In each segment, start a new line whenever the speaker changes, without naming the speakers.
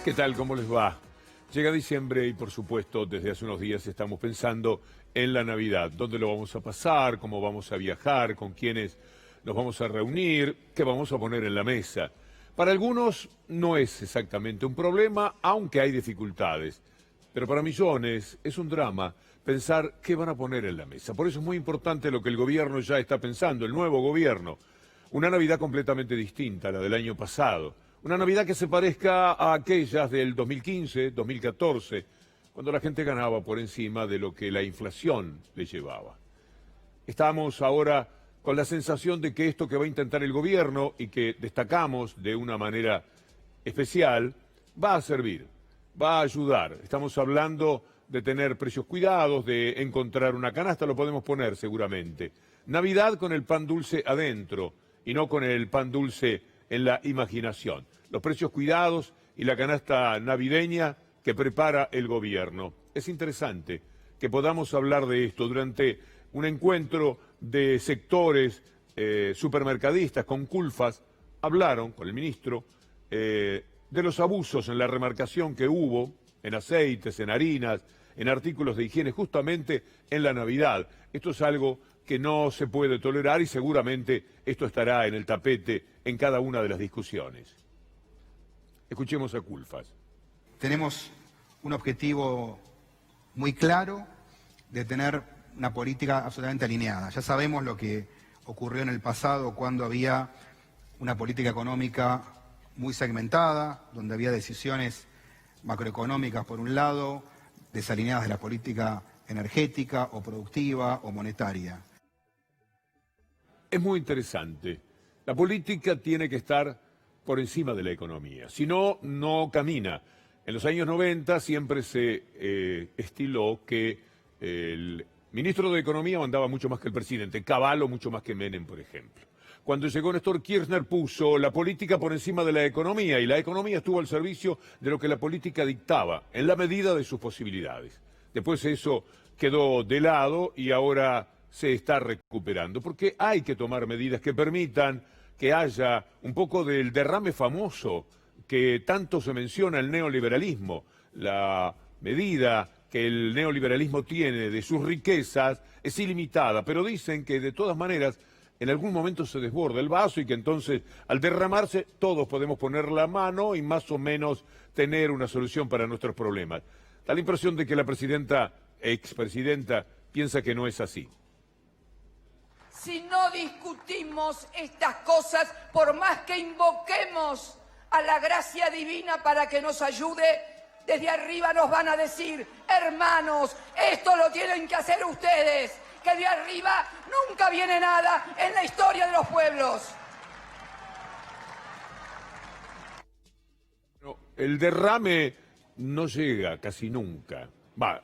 ¿Qué tal? ¿Cómo les va? Llega diciembre y, por supuesto, desde hace unos días estamos pensando en la Navidad. ¿Dónde lo vamos a pasar? ¿Cómo vamos a viajar? ¿Con quiénes nos vamos a reunir? ¿Qué vamos a poner en la mesa? Para algunos no es exactamente un problema, aunque hay dificultades. Pero para millones es un drama pensar qué van a poner en la mesa. Por eso es muy importante lo que el gobierno ya está pensando, el nuevo gobierno. Una Navidad completamente distinta a la del año pasado. Una Navidad que se parezca a aquellas del 2015, 2014, cuando la gente ganaba por encima de lo que la inflación le llevaba. Estamos ahora con la sensación de que esto que va a intentar el gobierno y que destacamos de una manera especial, va a servir, va a ayudar. Estamos hablando de tener precios cuidados, de encontrar una canasta, lo podemos poner seguramente. Navidad con el pan dulce adentro y no con el pan dulce en la imaginación. Los precios cuidados y la canasta navideña que prepara el gobierno. Es interesante que podamos hablar de esto durante un encuentro de sectores supermercadistas con culfas. Hablaron con el ministro de los abusos en la remarcación que hubo en aceites, en harinas, en artículos de higiene, justamente en la Navidad. Esto es algo que no se puede tolerar y seguramente esto estará en el tapete en cada una de las discusiones. Escuchemos a Culfas.
Tenemos un objetivo muy claro de tener una política absolutamente alineada. Ya sabemos lo que ocurrió en el pasado cuando había una política económica muy segmentada, donde había decisiones macroeconómicas por un lado, desalineadas de la política energética o productiva o monetaria.
Es muy interesante. La política tiene que estar por encima de la economía. Si no, no camina. En los años 90 siempre se estiló que el ministro de Economía mandaba mucho más que el presidente, Cavallo mucho más que Menem, por ejemplo. Cuando llegó Néstor Kirchner puso la política por encima de la economía y la economía estuvo al servicio de lo que la política dictaba, en la medida de sus posibilidades. Después eso quedó de lado y ahora se está recuperando, porque hay que tomar medidas que permitan que haya un poco del derrame famoso que tanto se menciona el neoliberalismo. La medida que el neoliberalismo tiene de sus riquezas es ilimitada, pero dicen que de todas maneras en algún momento se desborda el vaso y que entonces al derramarse todos podemos poner la mano y más o menos tener una solución para nuestros problemas. Da la impresión de que la expresidenta, piensa que no es así.
Si no discutimos estas cosas, por más que invoquemos a la gracia divina para que nos ayude, desde arriba nos van a decir, hermanos, esto lo tienen que hacer ustedes, que de arriba nunca viene nada en la historia de los pueblos.
El derrame no llega casi nunca.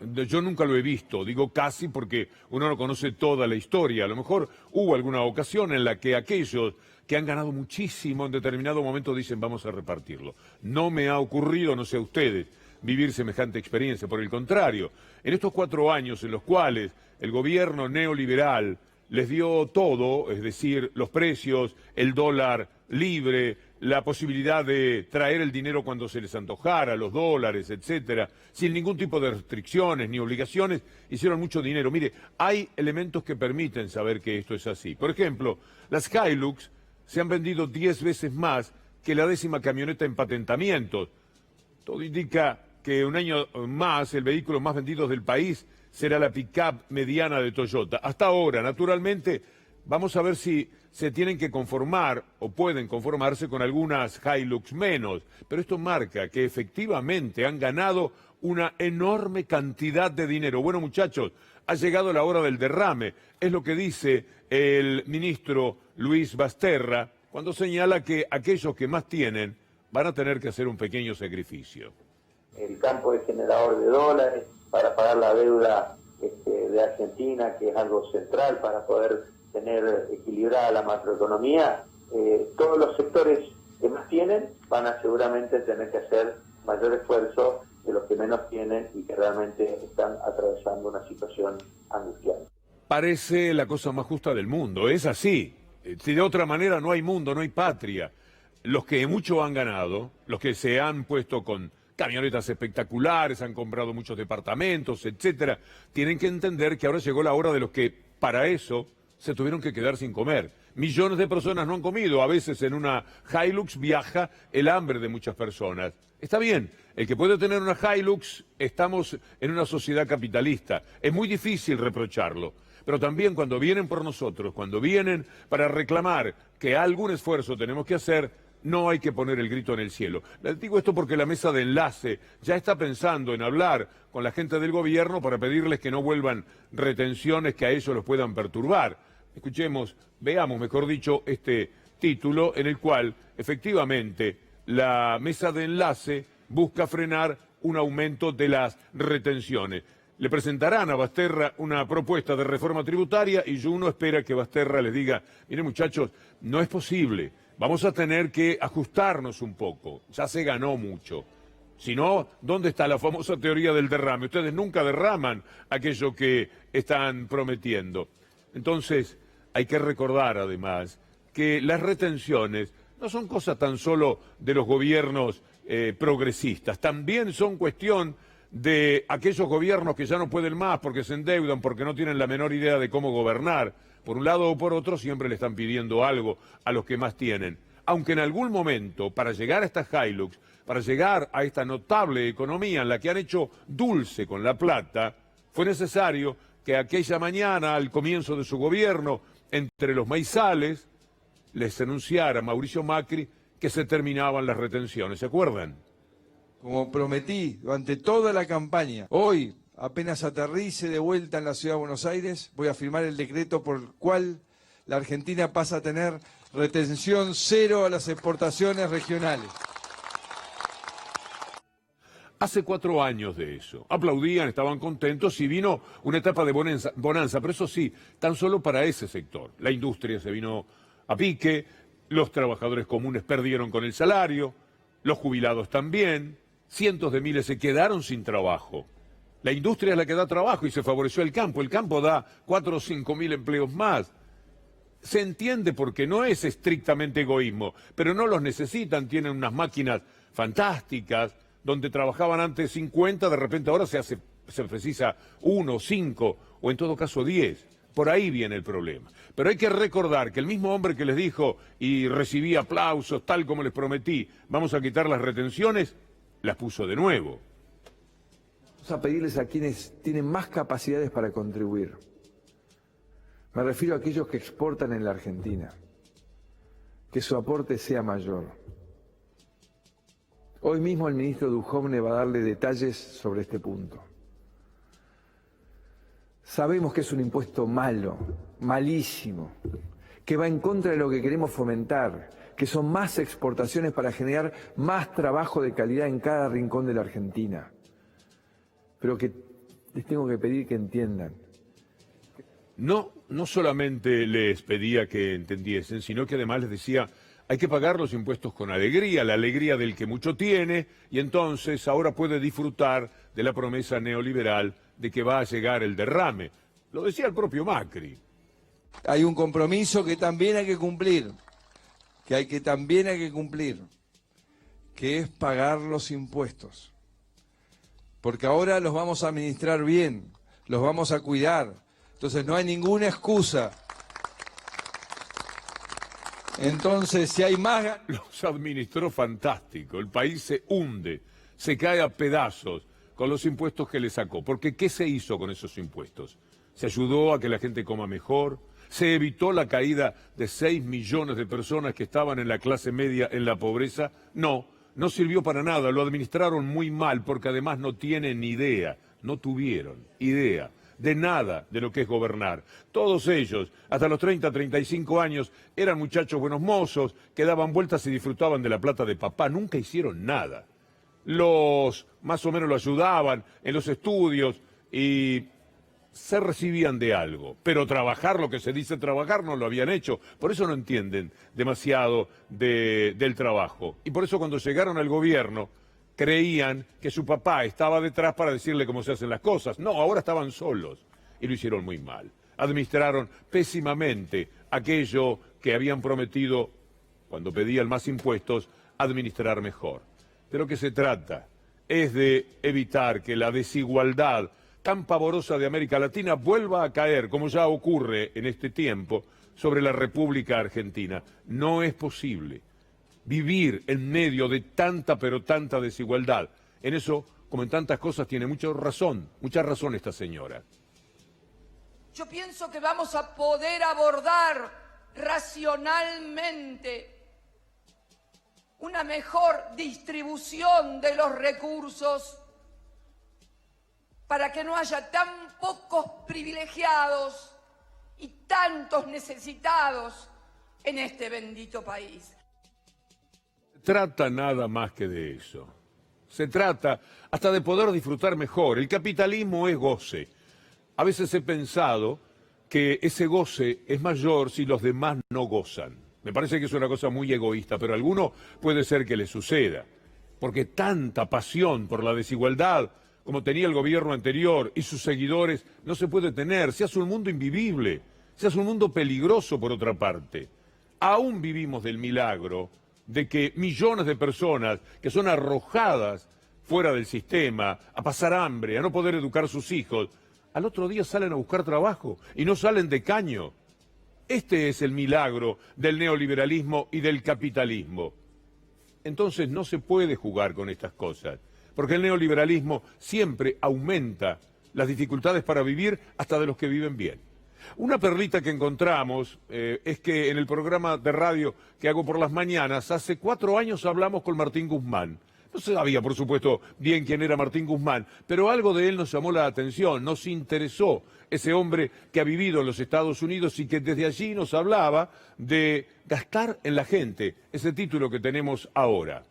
Yo nunca lo he visto, digo casi porque uno no conoce toda la historia. A lo mejor hubo alguna ocasión en la que aquellos que han ganado muchísimo en determinado momento dicen vamos a repartirlo. No me ha ocurrido, no sé a ustedes, vivir semejante experiencia. Por el contrario, en estos 4 años en los cuales el gobierno neoliberal les dio todo, es decir, los precios, el dólar libre, la posibilidad de traer el dinero cuando se les antojara, los dólares, etcétera, sin ningún tipo de restricciones ni obligaciones, hicieron mucho dinero. Mire, hay elementos que permiten saber que esto es así. Por ejemplo, las Hilux se han vendido 10 veces más que la 10ª camioneta en patentamientos. Todo indica que un año más el vehículo más vendido del país será la pick-up mediana de Toyota. Hasta ahora, naturalmente, vamos a ver si se tienen que conformar o pueden conformarse con algunas Hilux menos, pero esto marca que efectivamente han ganado una enorme cantidad de dinero. Bueno, muchachos, ha llegado la hora del derrame, es lo que dice el ministro Luis Basterra cuando señala que aquellos que más tienen van a tener que hacer un pequeño sacrificio.
El campo es generador de dólares para pagar la deuda de Argentina, que es algo central para poder tener equilibrada la macroeconomía. Todos los sectores que más tienen van a seguramente tener que hacer mayor esfuerzo de los que menos tienen y que realmente están atravesando una situación angustiante.
Parece la cosa más justa del mundo, es así. Si de otra manera no hay mundo, no hay patria. Los que mucho han ganado, los que se han puesto con camionetas espectaculares, han comprado muchos departamentos, etcétera. Tienen que entender que ahora llegó la hora de los que para eso se tuvieron que quedar sin comer. Millones de personas no han comido, a veces en una Hilux viaja el hambre de muchas personas. Está bien, el que puede tener una Hilux, estamos en una sociedad capitalista, es muy difícil reprocharlo. Pero también cuando vienen por nosotros, cuando vienen para reclamar que algún esfuerzo tenemos que hacer, no hay que poner el grito en el cielo. Les digo esto porque la mesa de enlace ya está pensando en hablar con la gente del gobierno para pedirles que no vuelvan retenciones que a ellos los puedan perturbar. Escuchemos, veamos, mejor dicho, este título en el cual efectivamente la mesa de enlace busca frenar un aumento de las retenciones. Le presentarán a Basterra una propuesta de reforma tributaria y uno espera que Basterra les diga, miren muchachos, no es posible, vamos a tener que ajustarnos un poco, ya se ganó mucho. Si no, ¿dónde está la famosa teoría del derrame? Ustedes nunca derraman aquello que están prometiendo. Entonces, hay que recordar además que las retenciones no son cosa tan solo de los gobiernos progresistas, también son cuestión de aquellos gobiernos que ya no pueden más porque se endeudan, porque no tienen la menor idea de cómo gobernar. Por un lado o por otro siempre le están pidiendo algo a los que más tienen. Aunque en algún momento, para llegar a esta Hilux, para llegar a esta notable economía en la que han hecho dulce con la plata, fue necesario que aquella mañana, al comienzo de su gobierno, entre los maizales, les anunciara Mauricio Macri que se terminaban las retenciones. ¿Se acuerdan?
Como prometí durante toda la campaña, hoy, apenas aterrice de vuelta en la Ciudad de Buenos Aires, voy a firmar el decreto por el cual la Argentina pasa a tener retención cero a las exportaciones regionales.
Hace 4 años de eso. Aplaudían, estaban contentos y vino una etapa de bonanza, pero eso sí, tan solo para ese sector. La industria se vino a pique, los trabajadores comunes perdieron con el salario, los jubilados también, cientos de miles se quedaron sin trabajo. La industria es la que da trabajo y se favoreció el campo da 4 o 5 mil empleos más. Se entiende porque no es estrictamente egoísmo, pero no los necesitan, tienen unas máquinas fantásticas, donde trabajaban antes 50, de repente ahora se precisa 1, 5 o en todo caso 10. Por ahí viene el problema. Pero hay que recordar que el mismo hombre que les dijo y recibí aplausos tal como les prometí, vamos a quitar las retenciones, las puso de nuevo.
Vamos a pedirles a quienes tienen más capacidades para contribuir. Me refiero a aquellos que exportan en la Argentina, que su aporte sea mayor. Hoy mismo el ministro Duhovne va a darle detalles sobre este punto. Sabemos que es un impuesto malo, malísimo, que va en contra de lo que queremos fomentar, que son más exportaciones para generar más trabajo de calidad en cada rincón de la Argentina. Pero que les tengo que pedir que entiendan.
No solamente les pedía que entendiesen, sino que además les decía, hay que pagar los impuestos con alegría, la alegría del que mucho tiene, y entonces ahora puede disfrutar de la promesa neoliberal de que va a llegar el derrame. Lo decía el propio Macri.
Hay un compromiso que también hay que cumplir, que es pagar los impuestos. Porque ahora los vamos a administrar bien, los vamos a cuidar. Entonces no hay ninguna excusa. Entonces, si hay más...
Los administró fantástico, el país se hunde, se cae a pedazos con los impuestos que le sacó. Porque ¿qué se hizo con esos impuestos? ¿Se ayudó a que la gente coma mejor? ¿Se evitó la caída de 6 millones de personas que estaban en la clase media en la pobreza? No, no sirvió para nada, lo administraron muy mal porque además no tienen idea, no tuvieron idea de nada de lo que es gobernar. Todos ellos, hasta los 30, 35 años, eran muchachos buenos mozos, que daban vueltas y disfrutaban de la plata de papá, nunca hicieron nada. Los más o menos lo ayudaban en los estudios y se recibían de algo, pero trabajar, lo que se dice trabajar, no lo habían hecho. Por eso no entienden demasiado del trabajo. Y por eso cuando llegaron al gobierno, creían que su papá estaba detrás para decirle cómo se hacen las cosas. No, ahora estaban solos y lo hicieron muy mal. Administraron pésimamente aquello que habían prometido, cuando pedían más impuestos, administrar mejor. ¿De lo que se trata? es de evitar que la desigualdad tan pavorosa de América Latina vuelva a caer, como ya ocurre en este tiempo, sobre la República Argentina. No es posible vivir en medio de tanta, pero tanta desigualdad. En eso, como en tantas cosas, tiene mucha razón esta señora.
Yo pienso que vamos a poder abordar racionalmente una mejor distribución de los recursos para que no haya tan pocos privilegiados y tantos necesitados en este bendito país.
Se trata nada más que de eso. Se trata hasta de poder disfrutar mejor. El capitalismo es goce. A veces he pensado que ese goce es mayor si los demás no gozan. Me parece que es una cosa muy egoísta, pero a alguno puede ser que le suceda. Porque tanta pasión por la desigualdad como tenía el gobierno anterior y sus seguidores no se puede tener. Se hace un mundo invivible, se hace un mundo peligroso por otra parte. Aún vivimos del milagro de que millones de personas que son arrojadas fuera del sistema, a pasar hambre, a no poder educar a sus hijos, al otro día salen a buscar trabajo y no salen de caño. Este es el milagro del neoliberalismo y del capitalismo. Entonces no se puede jugar con estas cosas, porque el neoliberalismo siempre aumenta las dificultades para vivir hasta de los que viven bien. Una perlita que encontramos es que en el programa de radio que hago por las mañanas, hace 4 años hablamos con Martín Guzmán. No se sabía, por supuesto, bien quién era Martín Guzmán, pero algo de él nos llamó la atención, nos interesó ese hombre que ha vivido en los Estados Unidos y que desde allí nos hablaba de gastar en la gente, ese título que tenemos ahora.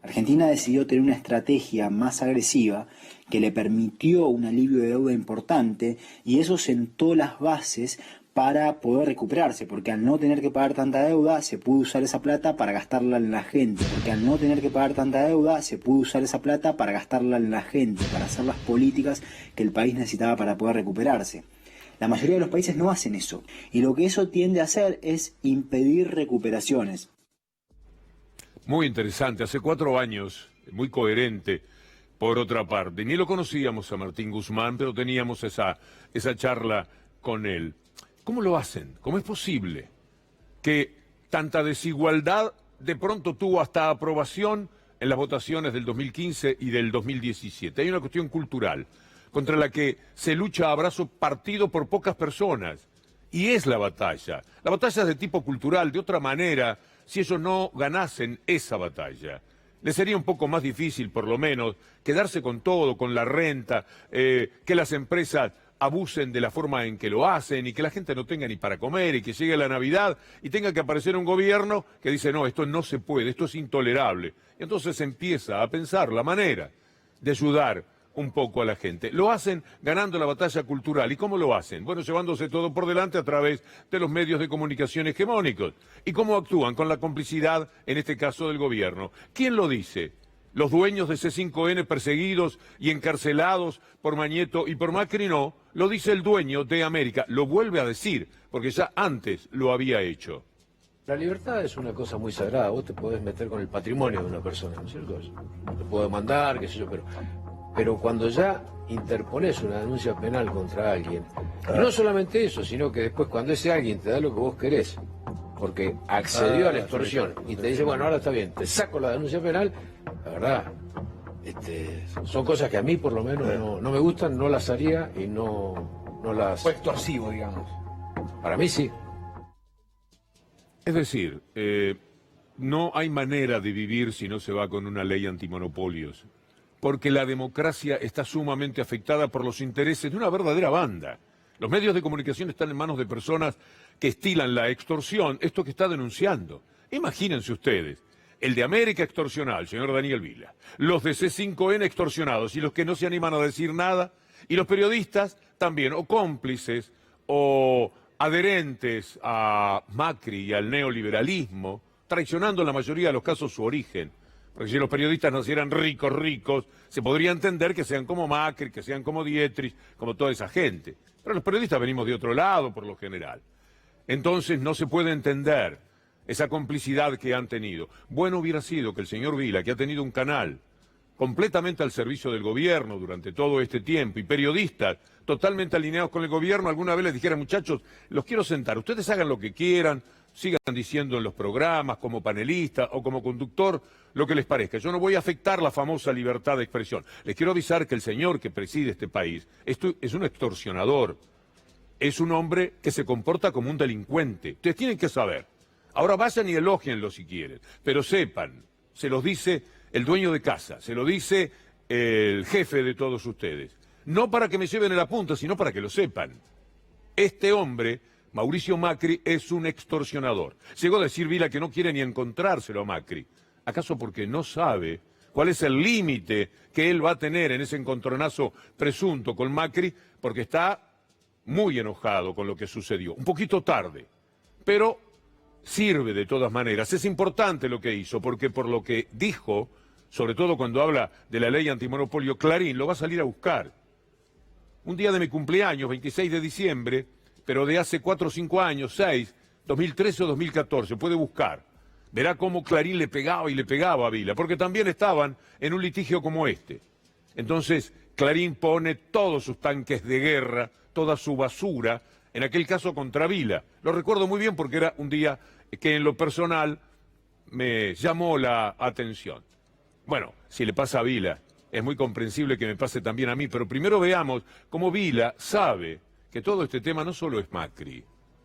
Argentina decidió tener una estrategia más agresiva que le permitió un alivio de deuda importante y eso sentó las bases para poder recuperarse, porque al no tener que pagar tanta deuda se pudo usar esa plata para gastarla en la gente, porque al no tener que pagar tanta deuda se pudo usar esa plata para gastarla en la gente, para hacer las políticas que el país necesitaba para poder recuperarse. La mayoría de los países no hacen eso y lo que eso tiende a hacer es impedir recuperaciones.
Muy interesante, hace 4 años, muy coherente, por otra parte. Ni lo conocíamos a Martín Guzmán, pero teníamos esa charla con él. ¿Cómo lo hacen? ¿Cómo es posible que tanta desigualdad de pronto tuvo hasta aprobación en las votaciones del 2015 y del 2017? Hay una cuestión cultural contra la que se lucha a brazo partido por pocas personas. Y es la batalla. La batalla es de tipo cultural, de otra manera, si ellos no ganasen esa batalla. Les sería un poco más difícil, por lo menos, quedarse con todo, con la renta, que las empresas abusen de la forma en que lo hacen y que la gente no tenga ni para comer y que llegue la Navidad y tenga que aparecer un gobierno que dice, no, esto no se puede, esto es intolerable. Y entonces se empieza a pensar la manera de ayudar un poco a la gente. Lo hacen ganando la batalla cultural. ¿Y cómo lo hacen? Bueno, llevándose todo por delante a través de los medios de comunicación hegemónicos. ¿Y cómo actúan? Con la complicidad, en este caso, del gobierno. ¿Quién lo dice? Los dueños de C5N perseguidos y encarcelados por Mañeto y por Macri no, lo dice el dueño de América. Lo vuelve a decir, porque ya antes lo había hecho.
La libertad es una cosa muy sagrada. Vos te podés meter con el patrimonio de una persona, ¿no es cierto? Te puedo demandar, qué sé yo, pero cuando ya interpones una denuncia penal contra alguien, y no solamente eso, sino que después cuando ese alguien te da lo que vos querés, porque accedió a la extorsión, y te dice, bueno, ahora está bien, te saco la denuncia penal, la verdad, son cosas que a mí por lo menos no me gustan, no las haría y no las...
Fue extorsivo, digamos.
Para mí sí.
Es decir, no hay manera de vivir si no se va con una ley antimonopolios, porque la democracia está sumamente afectada por los intereses de una verdadera banda. Los medios de comunicación están en manos de personas que estilan la extorsión, esto que está denunciando. Imagínense ustedes, el de América extorsionado, el señor Daniel Vila, los de C5N extorsionados y los que no se animan a decir nada, y los periodistas también, o cómplices, o adherentes a Macri y al neoliberalismo, traicionando en la mayoría de los casos su origen. Porque si los periodistas nacieran ricos, se podría entender que sean como Macri, que sean como Dietrich, como toda esa gente. Pero los periodistas venimos de otro lado, por lo general. Entonces no se puede entender esa complicidad que han tenido. Bueno hubiera sido que el señor Vila, que ha tenido un canal completamente al servicio del gobierno durante todo este tiempo, y periodistas totalmente alineados con el gobierno, alguna vez les dijera, muchachos, los quiero sentar, ustedes hagan lo que quieran, sigan diciendo en los programas, como panelista o como conductor, lo que les parezca. Yo no voy a afectar la famosa libertad de expresión. Les quiero avisar que el señor que preside este país es un extorsionador, es un hombre que se comporta como un delincuente. Ustedes tienen que saber. Ahora vayan y elógienlo si quieren, pero sepan, se los dice el dueño de casa, se lo dice el jefe de todos ustedes. No para que me lleven en la punta, sino para que lo sepan. Este hombre, Mauricio Macri, es un extorsionador. Llegó a decir Vila que no quiere ni encontrárselo a Macri. ¿Acaso porque no sabe cuál es el límite que él va a tener en ese encontronazo presunto con Macri? Porque está muy enojado con lo que sucedió. Un poquito tarde, pero sirve de todas maneras. Es importante lo que hizo, porque por lo que dijo, sobre todo cuando habla de la ley antimonopolio, Clarín lo va a salir a buscar. Un día de mi cumpleaños, 26 de diciembre, pero de hace 4 o 5 años, 6, 2013 o 2014, puede buscar. Verá cómo Clarín le pegaba y le pegaba a Vila, porque también estaban en un litigio como este. Entonces, Clarín pone todos sus tanques de guerra, toda su basura, en aquel caso contra Vila. Lo recuerdo muy bien porque era un día que en lo personal me llamó la atención. Bueno, si le pasa a Vila, es muy comprensible que me pase también a mí, pero primero veamos cómo Vila sabe que todo este tema no solo es Macri,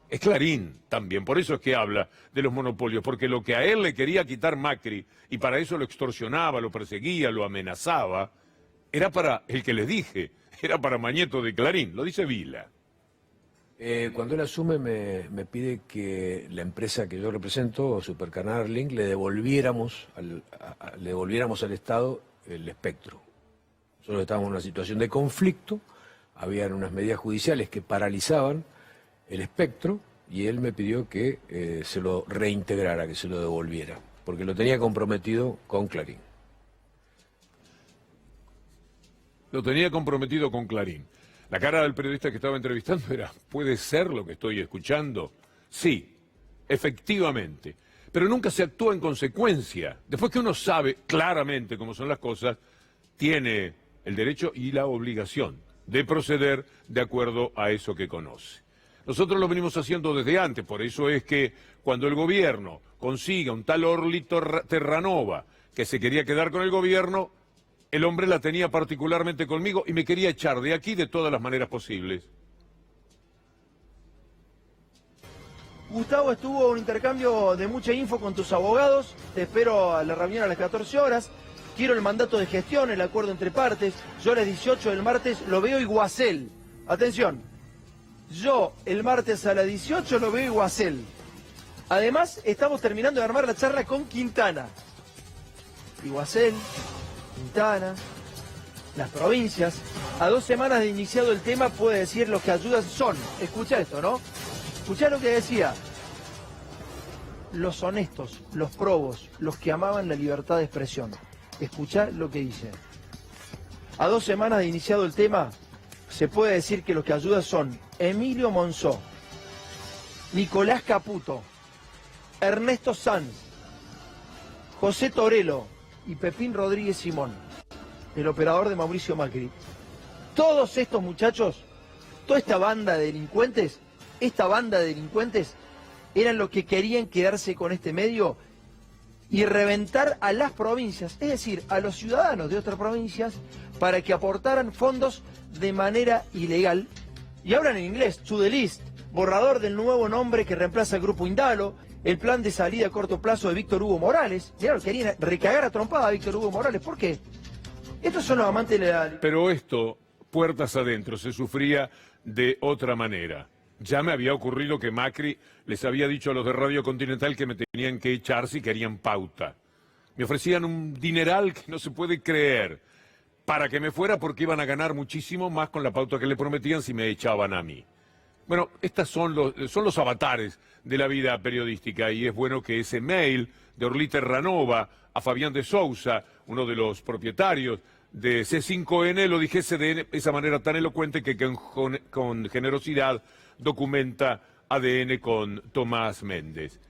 es Clarín también. Por eso es que habla de los monopolios, porque lo que a él le quería quitar Macri, y para eso lo extorsionaba, lo perseguía, lo amenazaba, era para el que les dije, era para Mañeto de Clarín, lo dice Vila.
Cuando él asume me pide que la empresa que yo represento, Supercanal Link, le devolviéramos al Estado el espectro. Nosotros estábamos en una situación de conflicto, habían unas medidas judiciales que paralizaban el espectro y él me pidió que se lo reintegrara, que se lo devolviera, porque lo tenía comprometido con Clarín.
Lo tenía comprometido con Clarín. La cara del periodista que estaba entrevistando era, ¿puede ser lo que estoy escuchando? Sí, efectivamente. Pero nunca se actúa en consecuencia. Después que uno sabe claramente cómo son las cosas, tiene el derecho y la obligación de proceder de acuerdo a eso que conoce. Nosotros lo venimos haciendo desde antes, por eso es que cuando el gobierno consiga un tal Orlito Terranova que se quería quedar con el gobierno, el hombre la tenía particularmente conmigo y me quería echar de aquí de todas las maneras posibles.
Gustavo, estuvo un intercambio de mucha info con tus abogados. Te espero a la reunión a las 14 horas. Quiero el mandato de gestión, el acuerdo entre partes. Yo a las 18 del martes lo veo Iguacel. Atención. Yo el martes a las 18 lo veo Iguacel. Además, estamos terminando de armar la charla con Quintana. Iguacel, Quintana, las provincias. A 2 semanas de iniciado el tema puede decir lo que ayudas son. Escucha esto, ¿no? Escuchá lo que decía. Los honestos, los probos, los que amaban la libertad de expresión. Escuchá lo que dice. A 2 semanas de iniciado el tema, se puede decir que los que ayudan son Emilio Monzó, Nicolás Caputo, Ernesto Sanz, José Torello y Pepín Rodríguez Simón, el operador de Mauricio Macri. Todos estos muchachos, toda esta banda de delincuentes, eran los que querían quedarse con este medio y reventar a las provincias, es decir, a los ciudadanos de otras provincias, para que aportaran fondos de manera ilegal. Y hablan en inglés, to the list, borrador del nuevo nombre que reemplaza al Grupo Indalo, el plan de salida a corto plazo de Víctor Hugo Morales. Mirá, querían recagar a trompada a Víctor Hugo Morales. ¿Por qué? Estos son los amantes de la...
Pero esto, puertas adentro, se sufría de otra manera. Ya me había ocurrido que Macri les había dicho a los de Radio Continental que me tenían que echar si querían pauta. Me ofrecían un dineral que no se puede creer para que me fuera porque iban a ganar muchísimo más con la pauta que le prometían si me echaban a mí. Bueno, estos son los avatares de la vida periodística y es bueno que ese mail de Orlito Terranova a Fabián de Sousa, uno de los propietarios de C5N, lo dijese de esa manera tan elocuente que con generosidad documenta ADN con Tomás Méndez.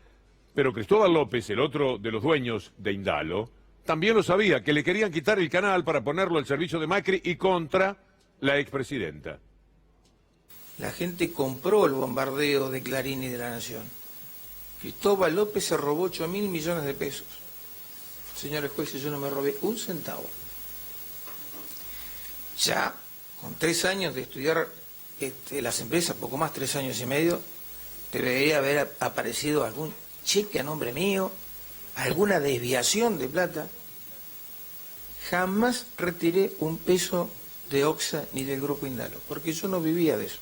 Pero Cristóbal López, el otro de los dueños de Indalo, también lo sabía, que le querían quitar el canal para ponerlo al servicio de Macri y contra la expresidenta.
La gente compró el bombardeo de Clarín y de La Nación. Cristóbal López se robó 8.000 millones de pesos. Señores jueces, yo no me robé un centavo. Ya con 3 años de estudiar las empresas, poco más, 3 años y medio, debería haber aparecido algún cheque a nombre mío, alguna desviación de plata. Jamás retiré un peso de Oxa ni del Grupo Indalo, porque yo no vivía de eso.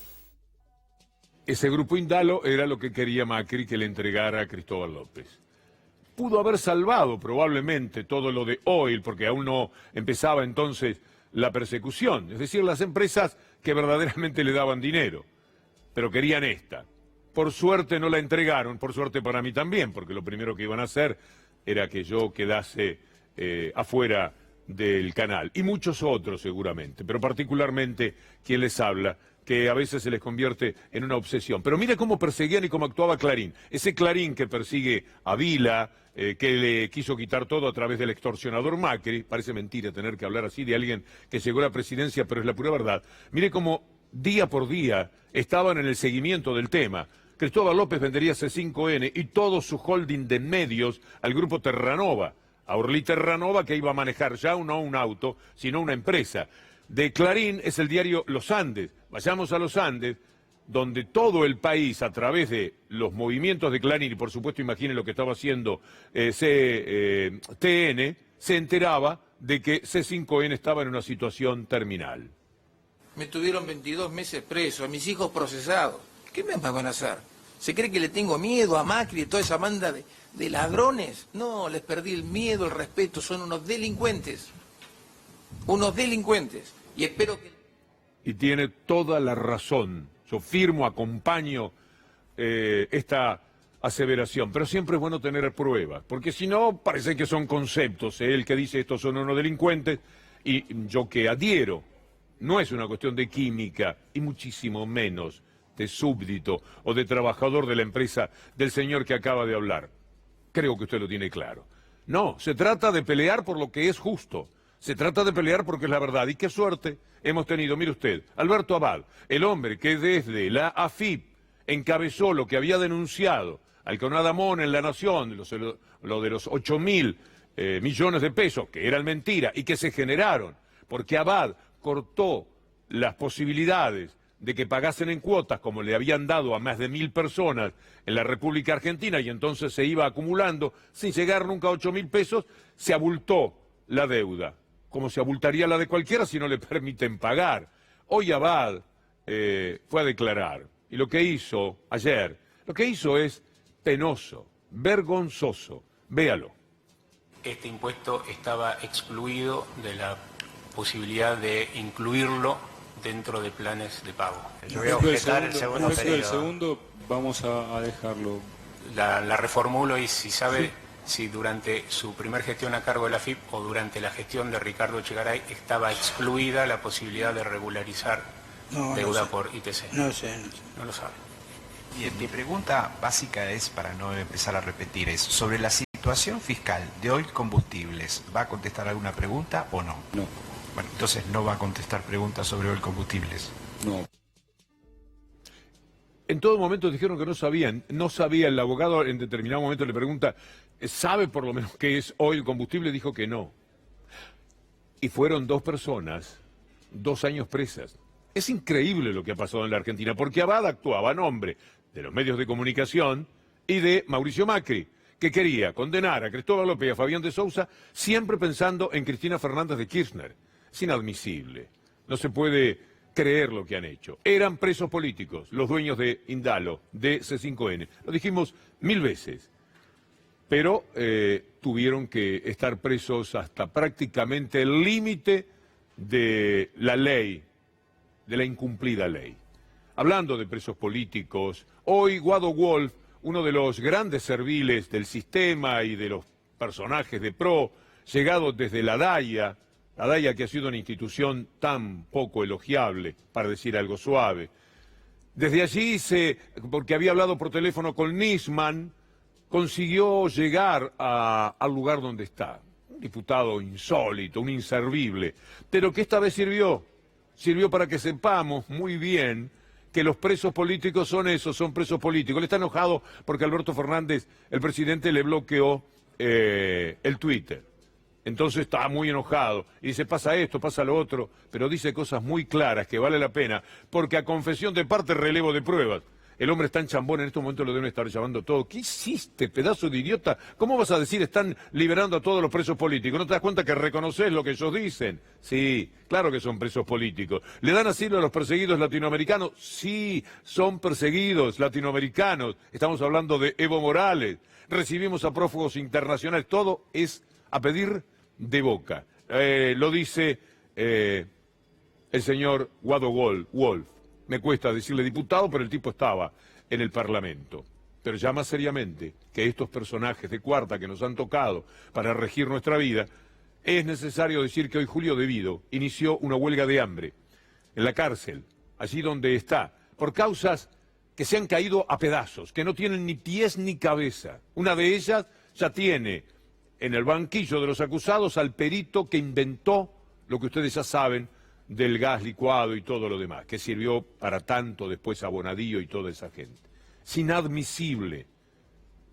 Ese Grupo Indalo era lo que quería Macri que le entregara a Cristóbal López. Pudo haber salvado probablemente todo lo de Oil, porque aún no empezaba entonces la persecución, es decir, las empresas que verdaderamente le daban dinero, pero querían esta. Por suerte no la entregaron, por suerte para mí también, porque lo primero que iban a hacer era que yo quedase afuera del canal, y muchos otros seguramente, pero particularmente quien les habla, que a veces se les convierte en una obsesión. Pero mire cómo perseguían y cómo actuaba Clarín. Ese Clarín que persigue a Vila, que le quiso quitar todo a través del extorsionador Macri. Parece mentira tener que hablar así de alguien que llegó a la presidencia, pero es la pura verdad. Mire cómo día por día estaban en el seguimiento del tema. Cristóbal López vendería C5N y todo su holding de medios al grupo Terranova. A Orly Terranova, que iba a manejar ya no un auto, sino una empresa. De Clarín es el diario Los Andes. Vayamos a Los Andes, donde todo el país, a través de los movimientos de Clarín, y por supuesto imaginen lo que estaba haciendo TN, se enteraba de que C5N estaba en una situación terminal.
Me tuvieron 22 meses preso, a mis hijos procesados. ¿Qué me van a hacer? ¿Se cree que le tengo miedo a Macri y toda esa banda de ladrones? No, les perdí el miedo, el respeto, son unos delincuentes. Unos delincuentes. Y espero que...
Y tiene toda la razón. Yo firmo, acompaño esta aseveración. Pero siempre es bueno tener pruebas, porque si no, parece que son conceptos. Él que dice estos son unos delincuentes, y yo que adhiero. No es una cuestión de química, y muchísimo menos de súbdito o de trabajador de la empresa del señor que acaba de hablar. Creo que usted lo tiene claro. No, se trata de pelear por lo que es justo. Se trata de pelear porque es la verdad. Y qué suerte hemos tenido, mire usted, Alberto Abad, el hombre que desde la AFIP encabezó lo que había denunciado Alconadamón en La Nación, lo de los 8.000 millones de pesos, que eran mentira y que se generaron, porque Abad cortó las posibilidades de que pagasen en cuotas, como le habían dado a más de 1.000 personas en la República Argentina, y entonces se iba acumulando, sin llegar nunca a 8.000 pesos, se abultó la deuda, como se abultaría la de cualquiera si no le permiten pagar. Hoy Abad fue a declarar, y lo que hizo ayer, lo que hizo es penoso, vergonzoso. Véalo.
Este impuesto estaba excluido de la posibilidad de incluirlo dentro de planes de pago.
Yo voy a objetar el segundo periodo. El segundo vamos a dejarlo.
La reformulo y si sabe si durante su primer gestión a cargo de la AFIP o durante la gestión de Ricardo Echegaray estaba excluida la posibilidad de regularizar deuda por ITC.
No sé.
No lo sabe.
Bien, mi pregunta básica es, para no empezar a repetir, es sobre la situación fiscal de Oil Combustibles. ¿Va a contestar alguna pregunta o no?
No.
Bueno, entonces no va a contestar preguntas sobre Oil Combustibles.
No.
En todo momento dijeron que no sabían. No sabía, el abogado en determinado momento le pregunta, ¿sabe por lo menos qué es Oil Combustible? Dijo que no. Y fueron 2 personas, 2 años presas. Es increíble lo que ha pasado en la Argentina, porque Abad actuaba a nombre de los medios de comunicación y de Mauricio Macri, que quería condenar a Cristóbal López y a Fabián de Sousa, siempre pensando en Cristina Fernández de Kirchner. Es inadmisible. No se puede creer lo que han hecho. Eran presos políticos, los dueños de Indalo, de C5N. Lo dijimos 1000 veces. Pero tuvieron que estar presos hasta prácticamente el límite de la ley, de la incumplida ley. Hablando de presos políticos, hoy Guado Wolf, uno de los grandes serviles del sistema y de los personajes de PRO, llegado desde la DAIA que ha sido una institución tan poco elogiable, para decir algo suave. Desde allí, porque había hablado por teléfono con Nisman, consiguió llegar al lugar donde está. diputado insólito, un inservible, pero que esta vez sirvió para que sepamos muy bien que los presos políticos son esos, son presos políticos. Él está enojado porque Alberto Fernández, el presidente, le bloqueó el Twitter. Entonces está muy enojado y dice, pasa esto, pasa lo otro, pero dice cosas muy claras que vale la pena, porque a confesión de parte, relevo de pruebas. El hombre está en chambón, en este momento lo deben estar llamando todo. ¿Qué hiciste, pedazo de idiota? ¿Cómo vas a decir están liberando a todos los presos políticos? ¿No te das cuenta que reconoces lo que ellos dicen? Sí, claro que son presos políticos. ¿Le dan asilo a los perseguidos latinoamericanos? Sí, son perseguidos latinoamericanos. Estamos hablando de Evo Morales. Recibimos a prófugos internacionales. Todo es a pedir de boca. Lo dice el señor Guado Wolf. Me cuesta decirle diputado, pero el tipo estaba en el Parlamento. Pero ya más seriamente, que estos personajes de cuarta que nos han tocado para regir nuestra vida, es necesario decir que hoy Julio De Vido inició una huelga de hambre en la cárcel, allí donde está, por causas que se han caído a pedazos, que no tienen ni pies ni cabeza. Una de ellas ya tiene en el banquillo de los acusados al perito que inventó lo que ustedes ya saben del gas licuado y todo lo demás, que sirvió para tanto después a Bonadío y toda esa gente. Es inadmisible,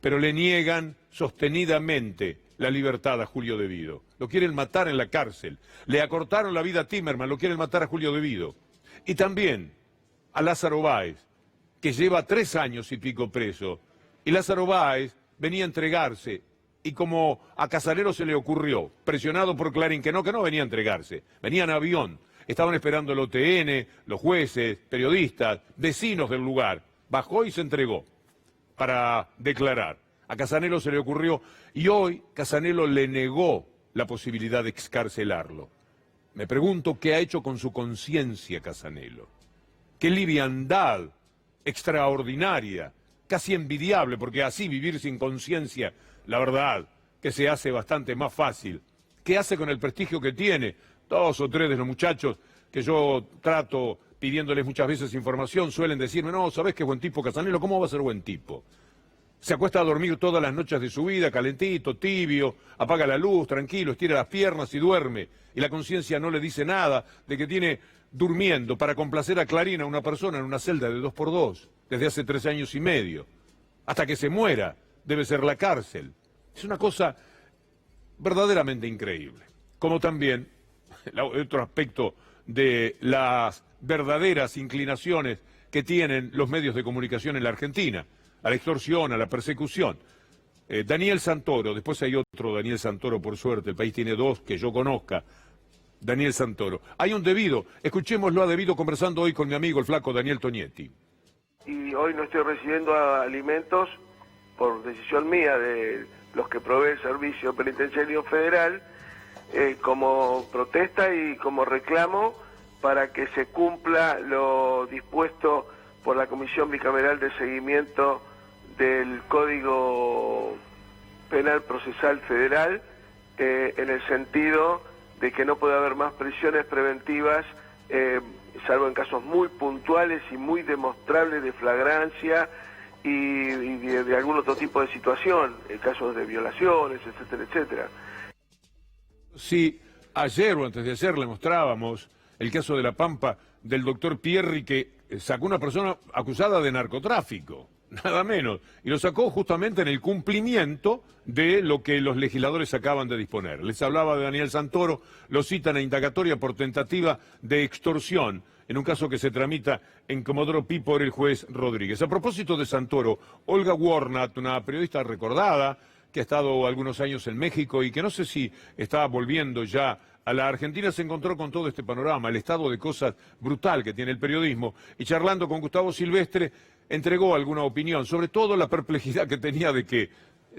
pero le niegan sostenidamente la libertad a Julio De Vido. Lo quieren matar en la cárcel. Le acortaron la vida a Timerman, lo quieren matar a Julio De Vido. Y también a Lázaro Báez, que lleva 3 años y pico preso. Y Lázaro Báez venía a entregarse. Y como a Casanelo se le ocurrió, presionado por Clarín, que no venía a entregarse, venía en avión, estaban esperando el OTN, los jueces, periodistas, vecinos del lugar, bajó y se entregó para declarar. A Casanelo se le ocurrió y hoy Casanelo le negó la posibilidad de excarcelarlo. Me pregunto qué ha hecho con su conciencia Casanelo. Qué liviandad extraordinaria, casi envidiable, porque así vivir sin conciencia, la verdad, que se hace bastante más fácil. ¿Qué hace con el prestigio que tiene? 2 o 3 de los muchachos que yo trato pidiéndoles muchas veces información suelen decirme, no, ¿sabés qué buen tipo Casanelo? ¿Cómo va a ser buen tipo? Se acuesta a dormir todas las noches de su vida, calentito, tibio, apaga la luz, tranquilo, estira las piernas y duerme. Y la conciencia no le dice nada de que tiene durmiendo para complacer a Clarín a una persona en una celda de 2x2 desde hace 3 años y medio. Hasta que se muera, debe ser la cárcel. Es una cosa verdaderamente increíble. Como también otro aspecto de las verdaderas inclinaciones que tienen los medios de comunicación en la Argentina, a la extorsión, a la persecución. Daniel Santoro, después hay otro Daniel Santoro, por suerte, el país tiene 2 que yo conozca. Daniel Santoro. Hay un De Vido, escuchémoslo a De Vido conversando hoy con mi amigo el flaco Daniel Tonietti.
Y hoy no estoy recibiendo alimentos por decisión mía de los que provee el Servicio Penitenciario Federal, como protesta y como reclamo para que se cumpla lo dispuesto por la Comisión Bicameral de Seguimiento del Código Penal Procesal Federal, en el sentido de que no puede haber más prisiones preventivas, salvo en casos muy puntuales y muy demostrables de flagrancia y de algún otro tipo de situación, casos de violaciones, etcétera, etcétera.
Sí, ayer o antes de ayer le mostrábamos el caso de La Pampa del doctor Pierri, que sacó una persona acusada de narcotráfico, nada menos, y lo sacó justamente en el cumplimiento de lo que los legisladores acaban de disponer. Les hablaba de Daniel Santoro, lo citan a indagatoria por tentativa de extorsión, en un caso que se tramita en Comodoro Pi por el juez Rodríguez. A propósito de Santoro, Olga Warnat, una periodista recordada, que ha estado algunos años en México y que no sé si está volviendo ya a la Argentina, se encontró con todo este panorama, el estado de cosas brutal que tiene el periodismo, y charlando con Gustavo Silvestre, entregó alguna opinión, sobre todo la perplejidad que tenía de que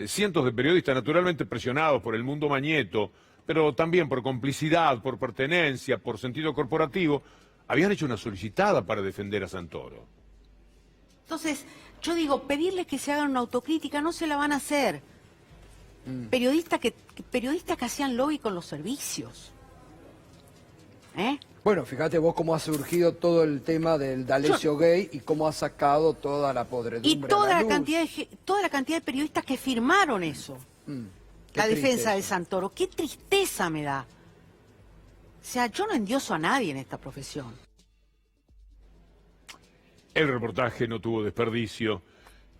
cientos de periodistas, naturalmente presionados por el mundo mañeto, pero también por complicidad, por pertenencia, por sentido corporativo, habían hecho una solicitada para defender a Santoro.
Entonces, yo digo, pedirles que se hagan una autocrítica no se la van a hacer. Periodistas que hacían lobby con los servicios.
Bueno, fíjate vos cómo ha surgido todo el tema del D'Alessio Gay y cómo ha sacado toda la podredumbre
y toda
a
la
luz.
cantidad de periodistas que firmaron eso. la defensa de Santoro. Qué tristeza me da. O sea, yo no endioso a nadie en esta profesión.
El reportaje no tuvo desperdicio.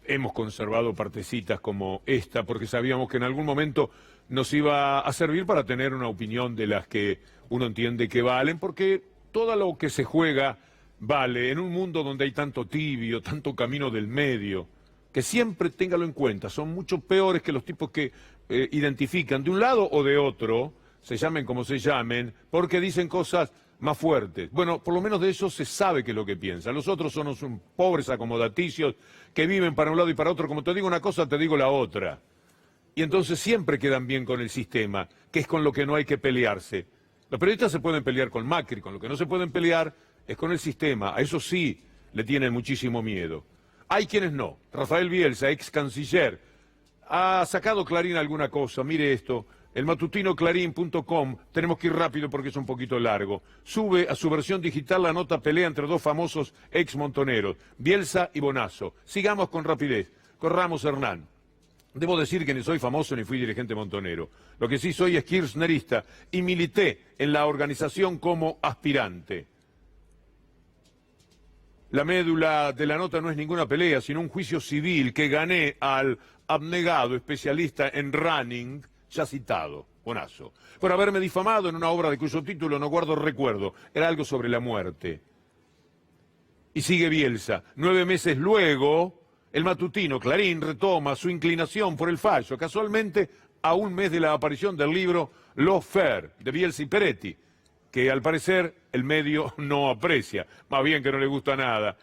Hemos conservado partecitas como esta porque sabíamos que en algún momento nos iba a servir para tener una opinión de las que uno entiende que valen, porque todo lo que se juega vale en un mundo donde hay tanto tibio, tanto camino del medio, que siempre téngalo en cuenta, son mucho peores que los tipos que identifican de un lado o de otro, se llamen como se llamen, porque dicen cosas más fuertes. Bueno, por lo menos de eso se sabe qué es lo que piensan. Los otros son unos pobres acomodaticios que viven para un lado y para otro. Como te digo una cosa, te digo la otra. Y entonces siempre quedan bien con el sistema, que es con lo que no hay que pelearse. Los periodistas se pueden pelear con Macri, con lo que no se pueden pelear es con el sistema. A eso sí le tienen muchísimo miedo. Hay quienes no. Rafael Bielsa, ex canciller, ha sacado Clarín alguna cosa. Mire esto. El matutino clarín.com, tenemos que ir rápido porque es un poquito largo, sube a su versión digital la nota pelea entre dos famosos ex montoneros, Bielsa y Bonazo. Sigamos con rapidez. Corramos, Hernán. Debo decir que ni soy famoso ni fui dirigente montonero. Lo que sí soy es kirchnerista y milité en la organización como aspirante. La médula de la nota no es ninguna pelea, sino un juicio civil que gané al abnegado especialista en running, ya citado, Bonazo, por haberme difamado en una obra de cuyo título no guardo recuerdo, era algo sobre la muerte. Y sigue Bielsa. 9 meses luego, el matutino Clarín retoma su inclinación por el fallo, casualmente a un mes de la aparición del libro Lawfare, de Bielsa y Peretti, que al parecer el medio no aprecia, más bien que no le gusta nada.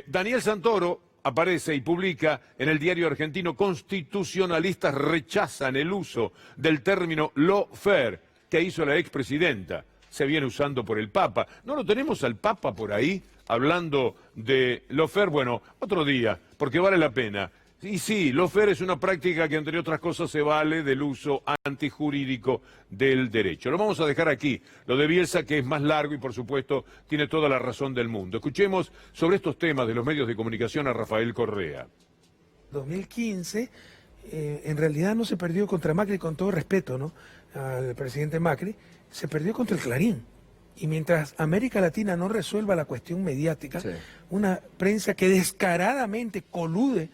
Daniel Santoro aparece y publica en el diario argentino: constitucionalistas rechazan el uso del término lawfare que hizo la expresidenta. Se viene usando por el Papa. ¿No lo tenemos al Papa por ahí hablando de lawfare? Bueno, otro día, porque vale la pena. Y sí, lawfare es una práctica que, entre otras cosas, se vale del uso antijurídico del derecho. Lo vamos a dejar aquí, lo de Bielsa, que es más largo y, por supuesto, tiene toda la razón del mundo. Escuchemos sobre estos temas de los medios de comunicación a Rafael Correa.
2015, en realidad no se perdió contra Macri, con todo respeto, ¿no?, al presidente Macri, se perdió contra el Clarín. Y mientras América Latina no resuelva la cuestión mediática, una prensa que descaradamente colude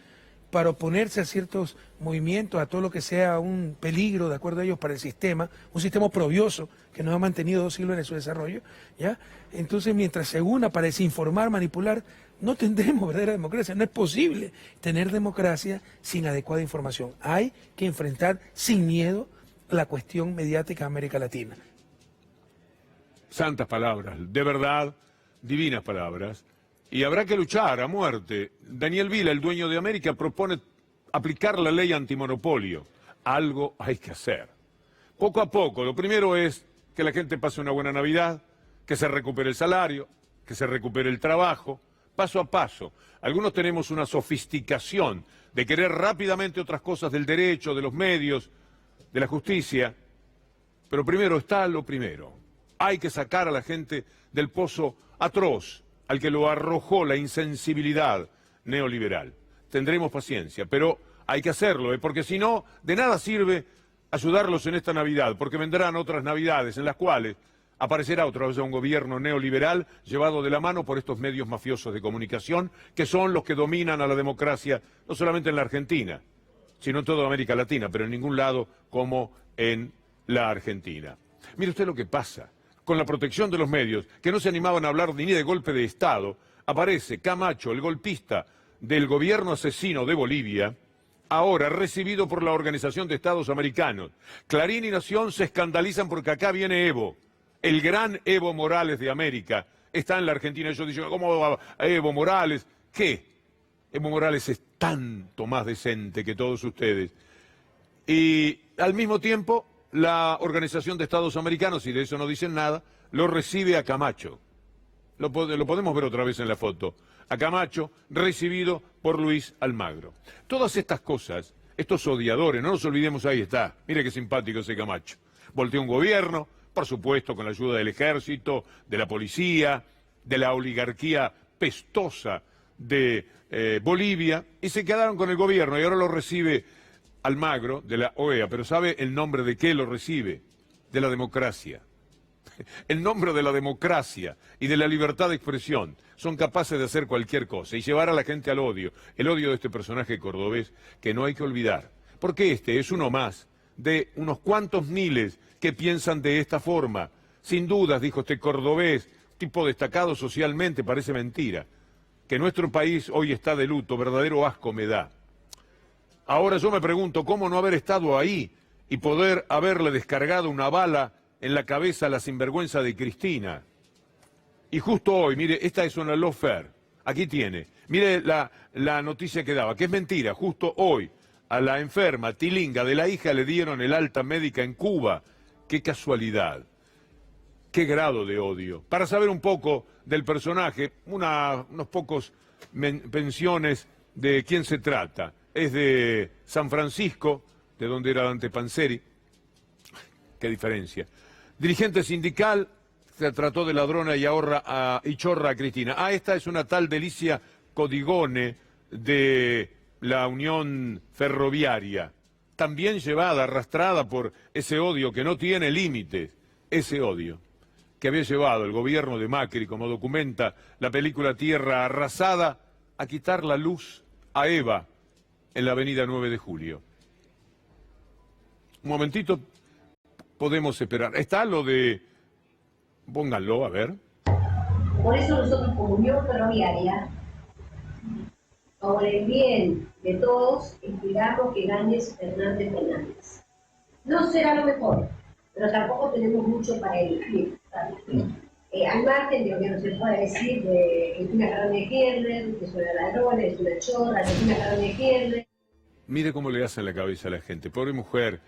para oponerse a ciertos movimientos, a todo lo que sea un peligro, de acuerdo a ellos, para el sistema, un sistema oprobioso que nos ha mantenido 2 siglos en su desarrollo, ¿ya? Entonces, mientras se una para desinformar, manipular, no tendremos verdadera democracia. No es posible tener democracia sin adecuada información. Hay que enfrentar sin miedo la cuestión mediática de América Latina.
Santas palabras, de verdad, divinas palabras. Y habrá que luchar a muerte. Daniel Vila, el dueño de América, propone aplicar la ley antimonopolio. Algo hay que hacer. Poco a poco. Lo primero es que la gente pase una buena Navidad, que se recupere el salario, que se recupere el trabajo, paso a paso. Algunos tenemos una sofisticación de querer rápidamente otras cosas del derecho, de los medios, de la justicia. Pero primero está lo primero. Hay que sacar a la gente del pozo atroz al que lo arrojó la insensibilidad neoliberal. Tendremos paciencia, pero hay que hacerlo, porque si no, de nada sirve ayudarlos en esta Navidad, porque vendrán otras Navidades en las cuales aparecerá otra vez un gobierno neoliberal llevado de la mano por estos medios mafiosos de comunicación, que son los que dominan a la democracia, no solamente en la Argentina, sino en toda América Latina, pero en ningún lado como en la Argentina. Mire usted lo que pasa con la protección de los medios, que no se animaban a hablar ni de golpe de Estado. Aparece Camacho, el golpista del gobierno asesino de Bolivia, ahora recibido por la Organización de Estados Americanos. Clarín y Nación se escandalizan porque acá viene Evo, el gran Evo Morales de América. Está en la Argentina. Ellos dicen: ¿cómo va Evo Morales? ¿Qué? Evo Morales es tanto más decente que todos ustedes. Y al mismo tiempo, la Organización de Estados Americanos, y de eso no dicen nada, lo recibe a Camacho. Lo podemos ver otra vez en la foto. A Camacho, recibido por Luis Almagro. Todas estas cosas, estos odiadores, no nos olvidemos, ahí está. Mire qué simpático ese Camacho. Volteó un gobierno, por supuesto con la ayuda del ejército, de la policía, de la oligarquía pestosa de Bolivia, y se quedaron con el gobierno, y ahora lo recibe Almagro de la OEA, pero ¿sabe el nombre de qué lo recibe? De la democracia. El nombre de la democracia y de la libertad de expresión. Son capaces de hacer cualquier cosa y llevar a la gente al odio. El odio de este personaje cordobés que no hay que olvidar. Porque este es uno más de unos cuantos miles que piensan de esta forma. Sin dudas, dijo este cordobés, tipo destacado socialmente, parece mentira. Que nuestro país hoy está de luto, verdadero asco me da. Ahora yo me pregunto, ¿cómo no haber estado ahí y poder haberle descargado una bala en la cabeza a la sinvergüenza de Cristina? Y justo hoy, mire, esta es una lawfare, aquí tiene, mire la noticia que daba, que es mentira, justo hoy a la enferma Tilinga de la hija le dieron el alta médica en Cuba. Qué casualidad, qué grado de odio. Para saber un poco del personaje, unos pocos pensiones de quién se trata. Es de San Francisco, de donde era Dante Panzeri. Qué diferencia. Dirigente sindical, se trató de ladrona y chorra a Cristina. Esta es una tal Delicia Codigone de la Unión Ferroviaria, también llevada, arrastrada por ese odio que no tiene límites, ese odio que había llevado el gobierno de Macri, como documenta la película Tierra Arrasada, a quitar la luz a Eva en la avenida 9 de Julio. Un momentito, podemos esperar. Está lo de... Pónganlo, a ver.
Por eso nosotros como Unión Ferroviaria, por el bien de todos, esperamos que gane Fernández Fernández. No será lo mejor, pero tampoco tenemos mucho para elegir. Al margen de lo que no se pueda decir de Cristina Fernández de Kirchner, que es una ladrona, es una chorra, Cristina Fernández de Kirchner.
Mire cómo le hacen la cabeza a la gente. Pobre mujer,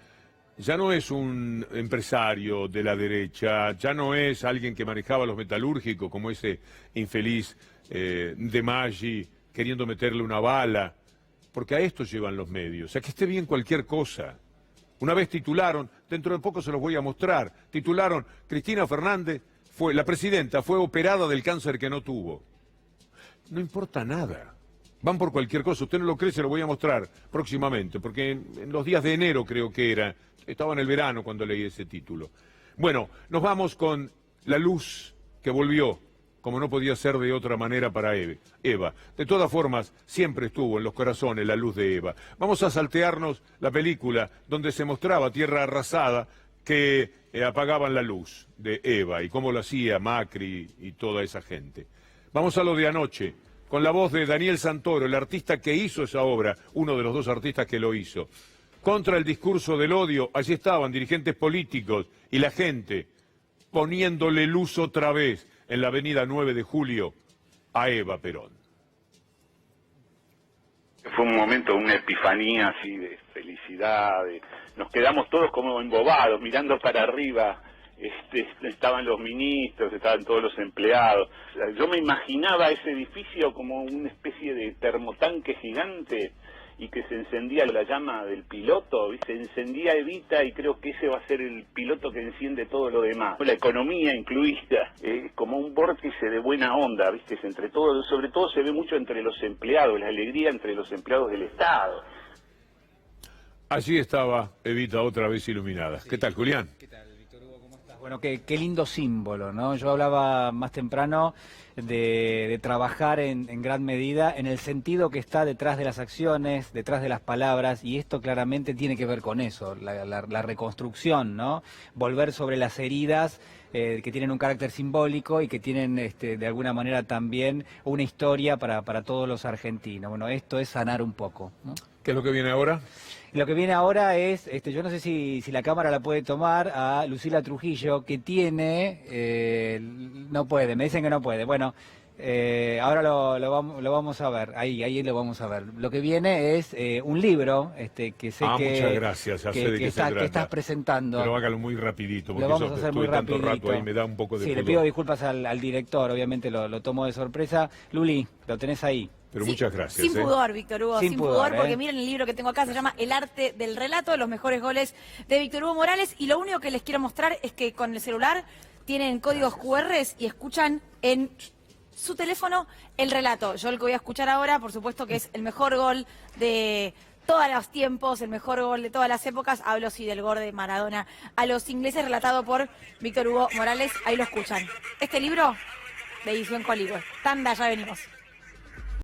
ya no es un empresario de la derecha, ya no es alguien que manejaba los metalúrgicos como ese infeliz de Maggi queriendo meterle una bala, porque a esto llevan los medios, a que esté bien cualquier cosa. Una vez titularon, dentro de poco se los voy a mostrar, titularon, Cristina Fernández, la presidenta, fue operada del cáncer que no tuvo. No importa nada. Van por cualquier cosa. Usted no lo cree, se lo voy a mostrar próximamente, porque en los días de enero creo que era. Estaba en el verano cuando leí ese título. Bueno, nos vamos con la luz que volvió, como no podía ser de otra manera para Eva. De todas formas, siempre estuvo en los corazones la luz de Eva. Vamos a saltearnos la película donde se mostraba Tierra Arrasada, que apagaban la luz de Eva y cómo lo hacía Macri y toda esa gente. Vamos a lo de anoche, con la voz de Daniel Santoro, el artista que hizo esa obra, uno de los dos artistas que lo hizo. Contra el discurso del odio, allí estaban dirigentes políticos y la gente poniéndole luz otra vez en la avenida 9 de Julio a Eva Perón.
Fue un momento, una epifanía así de felicidad, nos quedamos todos como embobados, mirando para arriba. Estaban los ministros, estaban todos los empleados. Yo me imaginaba ese edificio como una especie de termotanque gigante y que se encendía la llama del piloto, se encendía Evita y creo que ese va a ser el piloto que enciende todo lo demás. La economía incluida, como un vórtice de buena onda, ¿viste? Entre todo, sobre todo se ve mucho entre los empleados, la alegría entre los empleados del Estado.
Allí estaba Evita otra vez iluminada. Sí. ¿Qué tal, Julián?
¿Qué tal, Víctor Hugo? ¿Cómo estás? Bueno, qué lindo símbolo, ¿no? Yo hablaba más temprano de trabajar en gran medida en el sentido que está detrás de las acciones, detrás de las palabras, y esto claramente tiene que ver con eso, la reconstrucción, ¿no? Volver sobre las heridas que tienen un carácter simbólico y que tienen de alguna manera también una historia para todos los argentinos. Bueno, esto es sanar un poco, ¿no?
¿Qué es lo que viene ahora?
Lo que viene ahora es, yo no sé si la cámara la puede tomar, a Lucila Trujillo, que tiene, no puede, me dicen que no puede. Bueno, ahora lo vamos a ver, ahí lo vamos a ver. Lo que viene es un libro que sé que...
muchas gracias, ya sé de qué se trata.
Que estás presentando.
Pero hágalo muy rapidito, porque
lo vamos a hacer muy
tanto
rapidito.
Rato ahí me da un poco de
Sí,
pudor.
le pido disculpas al director, obviamente lo tomo de sorpresa. Luli, lo tenés ahí.
Pero sí, muchas gracias.
Sin pudor, Víctor Hugo, sin pudor, porque miren el libro que tengo acá, se llama El arte del relato, de los mejores goles de Víctor Hugo Morales, y lo único que les quiero mostrar es que con el celular tienen códigos QR y escuchan en su teléfono el relato. Yo el que voy a escuchar ahora, por supuesto que es el mejor gol de todos los tiempos, el mejor gol de todas las épocas. Hablo sí del gol de Maradona a los ingleses, relatado por Víctor Hugo Morales. Ahí lo escuchan. Este libro de edición Coligüe. Tanda, ya venimos.